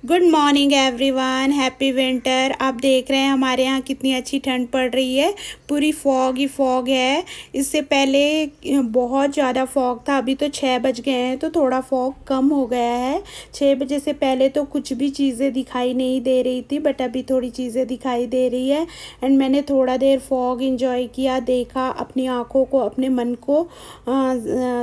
Good morning everyone, happy winter. आप देख रहे हैं हमारे यहाँ कितनी अच्छी ठंड पड़ रही है। पूरी फॉग ही फॉग है। इससे पहले बहुत ज़्यादा फॉग था। अभी तो 6 बज गए हैं तो थोड़ा फॉग कम हो गया है। 6 बजे से पहले तो कुछ भी चीज़ें दिखाई नहीं दे रही थी, बट अभी थोड़ी चीज़ें दिखाई दे रही है। एंड मैंने थोड़ा देर फॉग इंजॉय किया, देखा, अपनी आँखों को, अपने मन को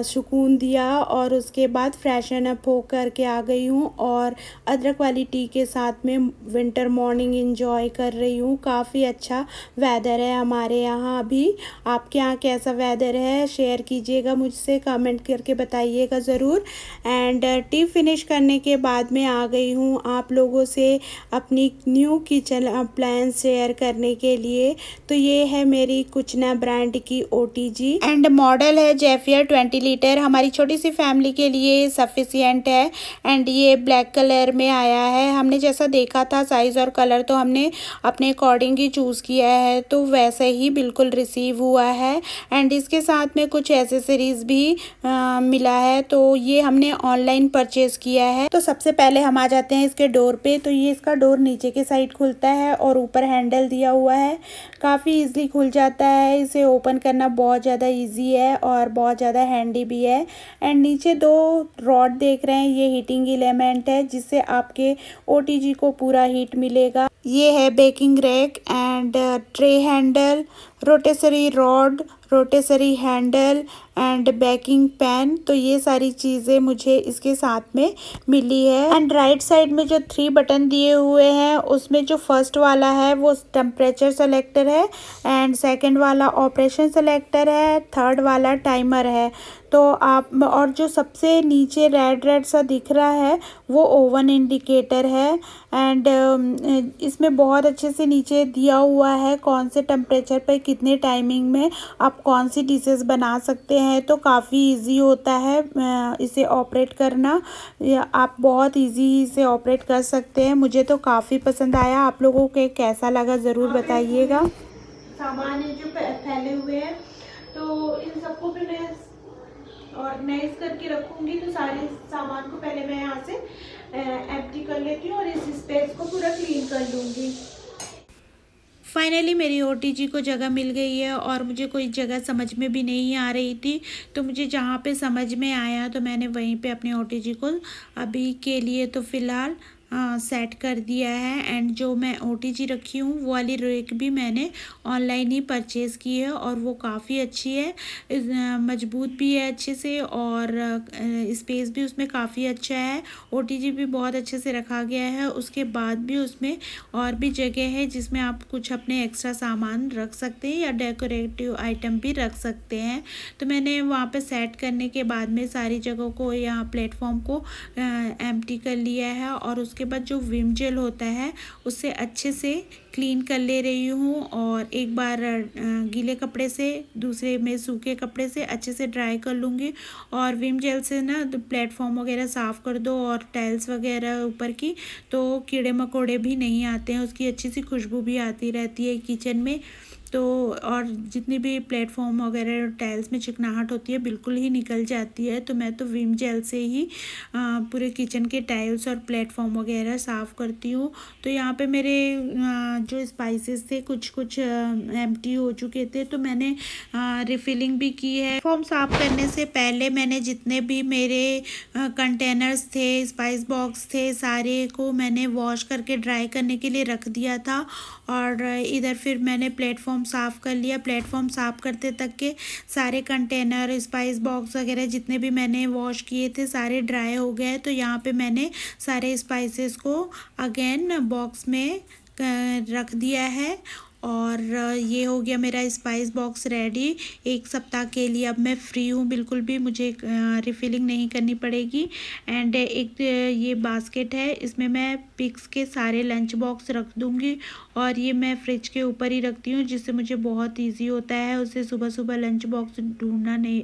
सुकून दिया और उसके बाद फ्रेशन अप हो करके आ गई हूँ और अदरक वाली टी के साथ में विंटर मॉर्निंग एंजॉय कर रही हूँ। काफ़ी अच्छा वेदर है हमारे यहाँ अभी। आपके यहाँ कैसा वेदर है शेयर कीजिएगा मुझसे, कमेंट करके बताइएगा ज़रूर। एंड टी फिनिश करने के बाद में आ गई हूँ आप लोगों से अपनी न्यू किचन अप्लायंस शेयर करने के लिए। तो ये है मेरी कुचना ब्रांड की OTG एंड मॉडल है जेफियर 20 लीटर। हमारी छोटी सी फैमिली के लिए सफिशिएंट है। एंड ये ब्लैक कलर में आया है। हमने जैसा देखा था साइज़ और कलर तो हमने अपने अकॉर्डिंग ही चूज़ किया है, तो वैसे ही बिल्कुल रिसीव हुआ है। एंड इसके साथ में कुछ एसेसरीज़ भी मिला है, तो ये हमने ऑनलाइन परचेज़ किया है। तो सबसे पहले हम आ जाते हैं इसके डोर पे। तो ये इसका डोर नीचे के साइड खुलता है और ऊपर हैंडल दिया हुआ है, काफ़ी ईजिली खुल जाता है। इसे ओपन करना बहुत ज़्यादा ईजी है और बहुत ज़्यादा हैंडी भी है। एंड नीचे 2 रॉड देख रहे हैं, ये हीटिंग एलिमेंट है जिससे आपके OTG को पूरा हीट मिलेगा। ये है baking rack and tray handle, rotisserie rod, rotisserie handle and baking pan. तो ये सारी चीज़ें मुझे इसके साथ में मिली है। एंड राइट साइड में जो 3 बटन दिए हुए हैं उसमें जो फर्स्ट वाला है वो टेम्परेचर सेलेक्टर है एंड सेकंड वाला ऑपरेशन सेलेक्टर है, थर्ड वाला टाइमर है। तो आप और जो सबसे नीचे रेड सा दिख रहा है वो ओवन इंडिकेटर है। एंड इसमें बहुत अच्छे से नीचे दिया हुआ है कौन से टेम्परेचर पर कितने टाइमिंग में आप कौन सी डिशेस बना सकते हैं। तो काफ़ी इजी होता है इसे ऑपरेट करना। आप बहुत इजी इसे ऑपरेट कर सकते हैं। मुझे तो काफ़ी पसंद आया। आप लोगों को कैसा लगा ज़रूर बताइएगा। सामान है जो फैले हुए हैं, तो इन सबको भी मैं ऑर्गेनाइज करके रखूंगी। तो सारे सामान को पहले मैं यहाँ से एम्प्टी कर लेती हूँ और इस स्पेस को पूरा क्लीन कर लूँगी। फाइनली मेरी OTG को जगह मिल गई है और मुझे कोई जगह समझ में भी नहीं आ रही थी, तो मुझे जहाँ पे समझ में आया तो मैंने वहीं पे अपने OTG को अभी के लिए तो फ़िलहाल सेट कर दिया है। एंड जो मैं OTG रखी हूँ वो वाली रैक भी मैंने ऑनलाइन ही परचेज़ की है और वो काफ़ी अच्छी है, मजबूत भी है अच्छे से और स्पेस भी उसमें काफ़ी अच्छा है। OTG भी बहुत अच्छे से रखा गया है। उसके बाद भी उसमें और भी जगह है जिसमें आप कुछ अपने एक्स्ट्रा सामान रख सकते हैं या डेकोरेटिव आइटम भी रख सकते हैं। तो मैंने वहाँ पे सेट करने के बाद में सारी जगहों को, यहाँ प्लेटफॉर्म को एम्प्टी कर लिया है और उसके बाद जो विम जेल होता है उससे अच्छे से क्लीन कर ले रही हूँ और एक बार गीले कपड़े से, दूसरे में सूखे कपड़े से अच्छे से ड्राई कर लूँगी। और विम जेल से ना प्लेटफॉर्म वगैरह साफ़ कर दो और टाइल्स वगैरह ऊपर की, तो कीड़े मकोड़े भी नहीं आते हैं। उसकी अच्छी सी खुशबू भी आती रहती है किचन में। तो और जितनी भी प्लेटफॉर्म वगैरह टाइल्स में चिकनाहट होती है बिल्कुल ही निकल जाती है। तो मैं तो विम जेल से ही पूरे किचन के टाइल्स और प्लेटफॉर्म वगैरह साफ़ करती हूँ। तो यहाँ पे मेरे जो स्पाइसेस थे कुछ एम्प्टी हो चुके थे, तो मैंने रिफिलिंग भी की है। प्लेटफॉर्म साफ़ करने से पहले मैंने जितने भी मेरे कंटेनर्स थे, स्पाइस बॉक्स थे, सारे को मैंने वॉश करके ड्राई करने के लिए रख दिया था। और इधर फिर मैंने प्लेटफॉर्म साफ़ कर लिया। प्लेटफॉर्म साफ़ करते तक के सारे कंटेनर, स्पाइस बॉक्स वगैरह जितने भी मैंने वॉश किए थे सारे ड्राई हो गए। तो यहाँ पे मैंने सारे स्पाइसेस को अगेन बॉक्स में रख दिया है और ये हो गया मेरा स्पाइस बॉक्स रेडी 1 सप्ताह के लिए। अब मैं फ्री हूँ, बिल्कुल भी मुझे रिफिलिंग नहीं करनी पड़ेगी। एंड एक ये बास्केट है, इसमें मैं पिक्स के सारे लंच बॉक्स रख दूँगी और ये मैं फ्रिज के ऊपर ही रखती हूँ जिससे मुझे बहुत इजी होता है। उसे सुबह सुबह लंच बॉक्स ढूंढना नहीं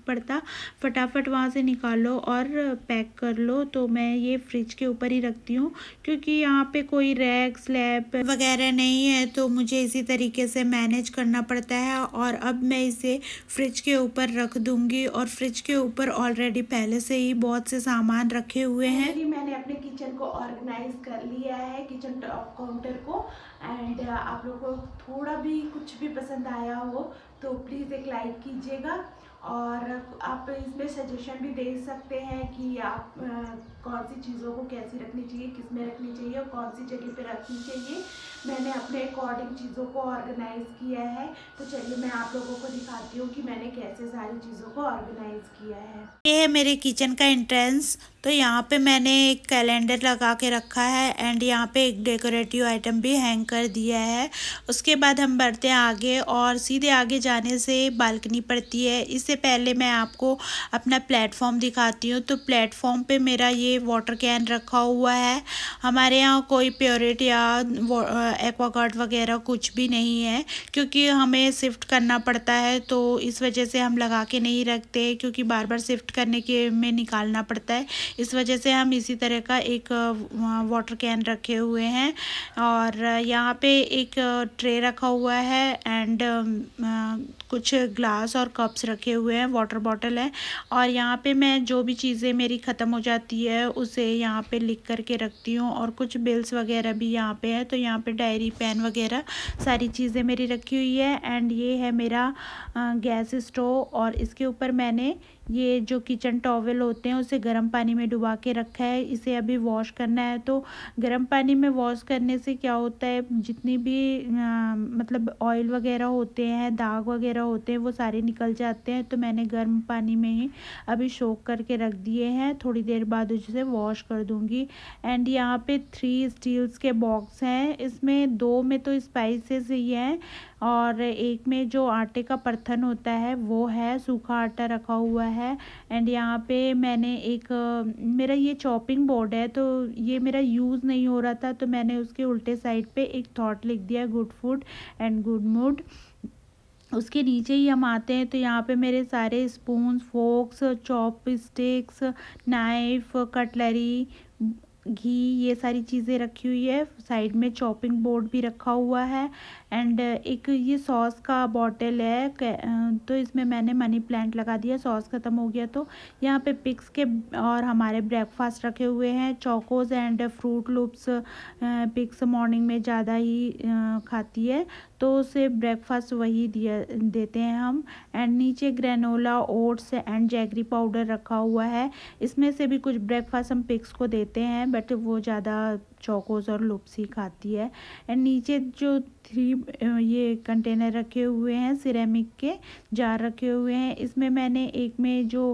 पड़ता, फटाफट वहाँ से निकालो और पैक कर लो। तो मैं ये फ्रिज के ऊपर ही रखती हूँ क्योंकि यहाँ पे कोई रैक स्लैब वगैरह नहीं है, तो मुझे इसी तरीके से मैनेज करना पड़ता है। और अब मैं इसे फ्रिज के ऊपर रख दूँगी और फ्रिज के ऊपर ऑलरेडी पहले से ही बहुत से सामान रखे हुए हैं। मैंने अपने किचन को ऑर्गेनाइज कर लिया है, किचन टॉप काउंटर को। एंड आप लोगों को थोड़ा भी कुछ भी पसंद आया हो तो प्लीज़ एक लाइक कीजिएगा, और आप इसमें सजेशन भी दे सकते हैं कि आप कौन सी चीज़ों को कैसी रखनी चाहिए, किस में रखनी चाहिए और कौन सी जगह पे रखनी चाहिए। मैंने अपने अकॉर्डिंग चीज़ों को ऑर्गेनाइज़ किया है। तो चलिए मैं आप लोगों को दिखाती हूँ कि मैंने कैसे सारी चीज़ों को ऑर्गेनाइज़ किया है। ये है मेरे किचन का एंट्रेंस। तो यहाँ पे मैंने एक कैलेंडर लगा के रखा है एंड यहाँ पे एक डेकोरेटिव आइटम भी हैंग कर दिया है। उसके बाद हम बढ़ते हैं आगे, और सीधे आगे जाने से बालकनी पड़ती है। इससे पहले मैं आपको अपना प्लेटफॉर्म दिखाती हूँ। तो प्लेटफॉर्म पे मेरा ये वाटर कैन रखा हुआ है। हमारे यहाँ कोई प्योरिट या एक्वागार्ड वगैरह कुछ भी नहीं है, क्योंकि हमें शिफ्ट करना पड़ता है, तो इस वजह से हम लगा के नहीं रखते, क्योंकि बार बार शिफ्ट करने के में निकालना पड़ता है। इस वजह से हम इसी तरह का एक वाटर कैन रखे हुए हैं। और यहाँ पे एक ट्रे रखा हुआ है एंड कुछ ग्लास और कप्स रखे हुए हैं, वाटर बॉटल है। और यहाँ पे मैं जो भी चीज़ें मेरी ख़त्म हो जाती है उसे यहाँ पे लिख करके रखती हूँ, और कुछ बिल्स वगैरह भी यहाँ पे है। तो यहाँ पे डायरी, पेन वगैरह सारी चीज़ें मेरी रखी हुई है। एंड ये है मेरा गैस स्टोव, और इसके ऊपर मैंने ये जो किचन टॉवल होते हैं उसे गर्म पानी में डुबा के रखा है। इसे अभी वॉश करना है। तो गर्म पानी में वॉश करने से क्या होता है, जितनी भी मतलब ऑयल वगैरह होते हैं, दाग वगैरह होते हैं, वो सारे निकल जाते हैं। तो मैंने गर्म पानी में ही अभी सोक करके रख दिए हैं, थोड़ी देर बाद उसे वॉश कर दूँगी। एंड यहाँ पे 3 स्टील्स के बॉक्स हैं। इसमें 2 में तो स्पाइसेस ही हैं, और एक में जो आटे का बर्तन होता है वो है, सूखा आटा रखा हुआ है। एंड यहाँ पे मैंने एक मेरा ये चॉपिंग बोर्ड है, तो ये मेरा यूज़ नहीं हो रहा था, तो मैंने उसके उल्टे साइड पे एक थॉट लिख दिया, good food and good mood. उसके नीचे ही हम आते हैं तो यहाँ पे मेरे सारे spoon, forks, chopsticks, knife, cutlery, घी, ये सारी चीज़ें रखी हुई है। साइड में चॉपिंग बोर्ड भी रखा हुआ है। एंड एक ये सॉस का बॉटल है, तो इसमें मैंने मनी प्लांट लगा दिया, सॉस ख़त्म हो गया। तो यहाँ पे पिक्स के और हमारे ब्रेकफास्ट रखे हुए हैं, चोकोज एंड फ्रूट लूप्स। पिक्स मॉर्निंग में ज़्यादा ही खाती है, तो उसे ब्रेकफास्ट वही देते हैं हम। एंड नीचे granola, oats and jaggery powder रखा हुआ है। इसमें से भी कुछ ब्रेकफास्ट हम पिक्स को देते हैं, बट वो ज़्यादा चोकोज और लुप्स ही खाती है। एंड नीचे जो 3 ये कंटेनर रखे हुए हैं, सिरेमिक के जार रखे हुए हैं। इसमें मैंने एक में जो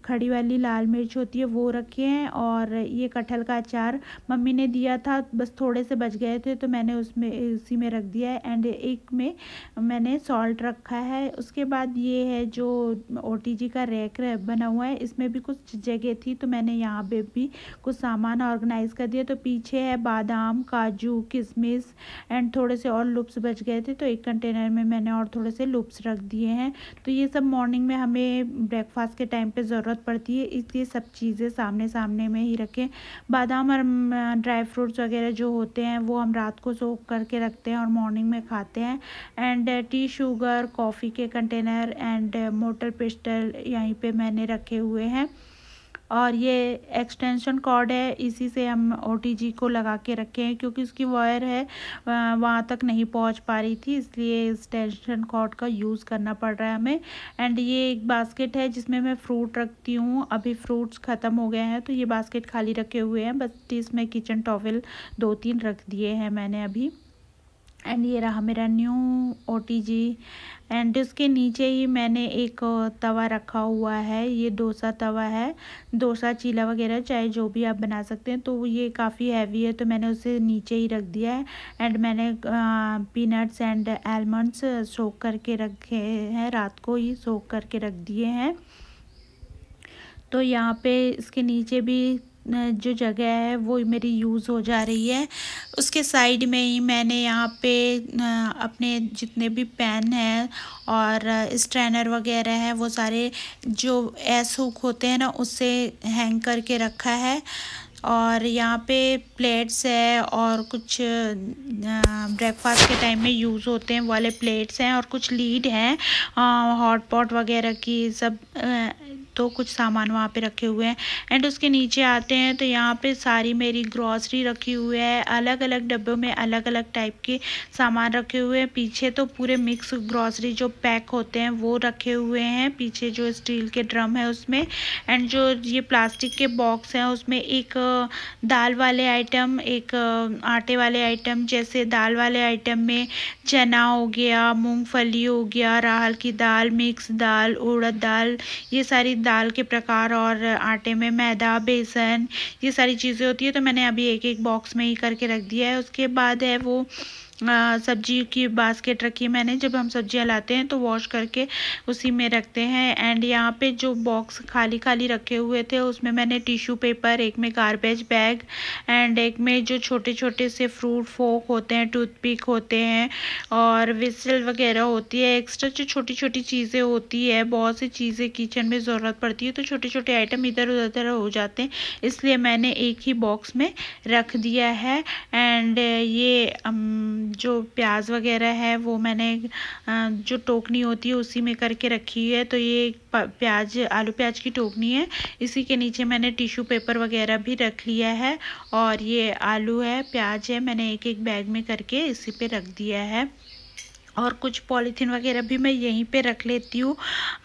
खड़ी वाली लाल मिर्च होती है वो रखे हैं, और ये कटहल का अचार मम्मी ने दिया था, बस थोड़े से बच गए थे तो मैंने उसमें इसी में रख दिया है। एंड एक में मैंने सॉल्ट रखा है। उसके बाद ये है जो OTG का रैक बना हुआ है, इसमें भी कुछ जगह थी तो मैंने यहाँ पे भी कुछ सामान ऑर्गेनाइज कर दिया। तो पीछे है बादाम, काजू, किशमिश एंड थोड़े से और लुप्स बच गए थे, तो एक कंटेनर में मैंने और थोड़े से लुप्स रख दिए हैं। तो ये सब मॉर्निंग में हमें ब्रेकफास्ट के टाइम पे ज़रूरत पड़ती है, इसलिए सब चीज़ें सामने सामने में ही रखें। बादाम और ड्राई फ्रूट्स वगैरह जो होते हैं वो हम रात को सोक करके रखते हैं और मॉर्निंग में खाते हैं। एंड टी, शुगर, कॉफ़ी के कंटेनर एंड मोटर पिस्टल यहीं पे मैंने रखे हुए हैं। और ये एक्सटेंशन कॉर्ड है, इसी से हम OTG को लगा के रखे हैं, क्योंकि उसकी वायर है वहाँ तक नहीं पहुँच पा रही थी, इसलिए एक्सटेंशन कॉर्ड का यूज़ करना पड़ रहा है हमें। एंड ये एक बास्केट है जिसमें मैं फ्रूट रखती हूँ। अभी फ्रूट्स ख़त्म हो गए हैं तो ये बास्केट खाली रखे हुए हैं, बस इसमें किचन टॉवल 2-3 रख दिए हैं मैंने अभी। एंड ये रहा मेरा न्यू OTG। एंड उसके नीचे ही मैंने एक तवा रखा हुआ है, ये डोसा तवा है, डोसा, चीला वगैरह चाहे जो भी आप बना सकते हैं। तो ये काफ़ी हैवी है तो मैंने उसे नीचे ही रख दिया है। एंड मैंने पीनट्स एंड आलमंड्स सोक करके रखे हैं, रात को ही सोक करके रख दिए हैं। तो यहाँ पे इसके नीचे भी जो जगह है वो मेरी यूज़ हो जा रही है। उसके साइड में ही मैंने यहाँ पे अपने जितने भी पेन हैं और स्ट्रेनर वगैरह है वो सारे जो एस हुक होते हैं ना उससे हैंग करके रखा है। और यहाँ पे प्लेट्स है और कुछ ब्रेकफास्ट के टाइम में यूज़ होते हैं वाले प्लेट्स हैं, और कुछ लीड हैं हॉट पॉट वगैरह की सब। तो कुछ सामान वहाँ पे रखे हुए हैं। एंड उसके नीचे आते हैं तो यहाँ पे सारी मेरी ग्रॉसरी रखी हुई है, अलग अलग डब्बों में अलग अलग टाइप के सामान रखे हुए हैं। पीछे तो पूरे मिक्स ग्रॉसरी जो पैक होते हैं वो रखे हुए हैं, पीछे जो स्टील के ड्रम है उसमें। एंड जो ये प्लास्टिक के बॉक्स हैं उसमें एक दाल वाले आइटम, एक आटे वाले आइटम। जैसे दाल वाले आइटम में चना हो गया, मूंगफली हो गया, राहल की दाल, मिक्स दाल, उड़द दाल, ये सारी दाल के प्रकार। और आटे में मैदा, बेसन, ये सारी चीज़ें होती है। तो मैंने अभी एक एक बॉक्स में ही करके रख दिया है। उसके बाद है वो सब्जी की बास्केट रखी है मैंने। जब हम सब्जियां लाते हैं तो वॉश करके उसी में रखते हैं। एंड यहाँ पे जो बॉक्स खाली खाली रखे हुए थे उसमें मैंने टिश्यू पेपर, एक में गार्बेज बैग, एंड एक में जो छोटे छोटे से फ्रूट फोक होते हैं, टूथपिक होते हैं, और विसल वगैरह होती है। एक्स्ट्रा जो छोटी छोटी चीज़ें होती है, बहुत सी चीज़ें किचन में ज़रूरत पड़ती है तो छोटे छोटे आइटम इधर उधर हो जाते हैं, इसलिए मैंने एक ही बॉक्स में रख दिया है। एंड ये जो प्याज वगैरह है वो मैंने जो टोकनी होती है उसी में करके रखी है। तो ये प्याज, आलू प्याज की टोकनी है, इसी के नीचे मैंने टिश्यू पेपर वगैरह भी रख लिया है। और ये आलू है, प्याज है, मैंने एक एक बैग में करके इसी पे रख दिया है। और कुछ पॉलीथीन वगैरह भी मैं यहीं पे रख लेती हूँ।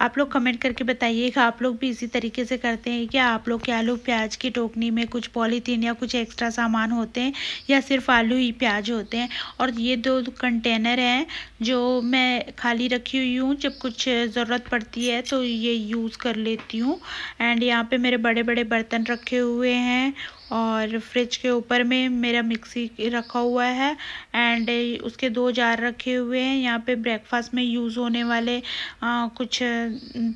आप लोग कमेंट करके बताइएगा, आप लोग भी इसी तरीके से करते हैं क्या? आप लोग के आलू प्याज की टोकनी में कुछ पॉलीथीन या कुछ एक्स्ट्रा सामान होते हैं या सिर्फ आलू ही प्याज होते हैं? और ये दो कंटेनर हैं जो मैं खाली रखी हुई हूँ, जब कुछ ज़रूरत पड़ती है तो ये यूज़ कर लेती हूँ। एंड यहाँ पे मेरे बड़े बड़े बर्तन रखे हुए हैं और फ्रिज के ऊपर में मेरा मिक्सी रखा हुआ है। एंड उसके 2 जार रखे हुए हैं। यहाँ पे ब्रेकफास्ट में यूज़ होने वाले कुछ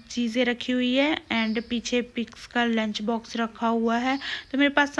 चीज़ें रखी हुई है। एंड पीछे पिक्स का लंच बॉक्स रखा हुआ है। तो मेरे पास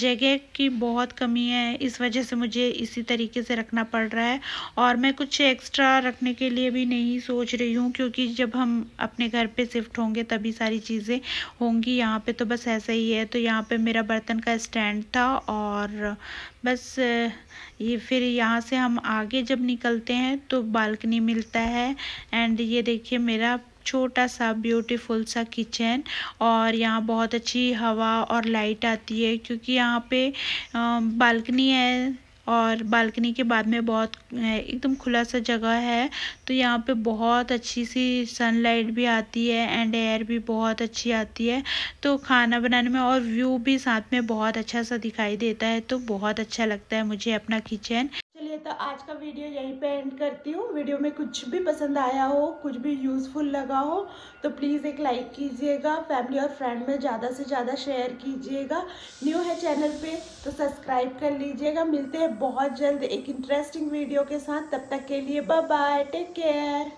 जगह की बहुत कमी है, इस वजह से मुझे इसी तरीके से रखना पड़ रहा है। और मैं कुछ एक्स्ट्रा रखने के लिए भी नहीं सोच रही हूँ, क्योंकि जब हम अपने घर पे शिफ्ट होंगे तभी सारी चीज़ें होंगी। यहाँ पे तो बस ऐसा ही है। तो यहाँ पे मेरा बर्तन का स्टैंड था और बस ये फिर यहाँ से हम आगे जब निकलते हैं तो बालकनी मिलता है। एंड ये देखिए मेरा छोटा सा ब्यूटीफुल सा किचन, और यहाँ बहुत अच्छी हवा और लाइट आती है क्योंकि यहाँ पे बालकनी है और बालकनी के बाद में बहुत एकदम खुला सा जगह है। तो यहाँ पे बहुत अच्छी सी सनलाइट भी आती है एंड एयर भी बहुत अच्छी आती है। तो खाना बनाने में और व्यू भी साथ में बहुत अच्छा सा दिखाई देता है। तो बहुत अच्छा लगता है मुझे अपना किचन। चलिए तो आज का वीडियो यहीं पे एंड करती हूँ। वीडियो में कुछ भी पसंद आया हो, कुछ भी यूज़फुल लगा हो तो प्लीज़ एक लाइक कीजिएगा, फैमिली और फ्रेंड में ज़्यादा से ज़्यादा शेयर कीजिएगा। न्यू है चैनल पे तो सब्सक्राइब कर लीजिएगा। मिलते हैं बहुत जल्द एक इंटरेस्टिंग वीडियो के साथ, तब तक के लिए बाय बाय, टेक केयर।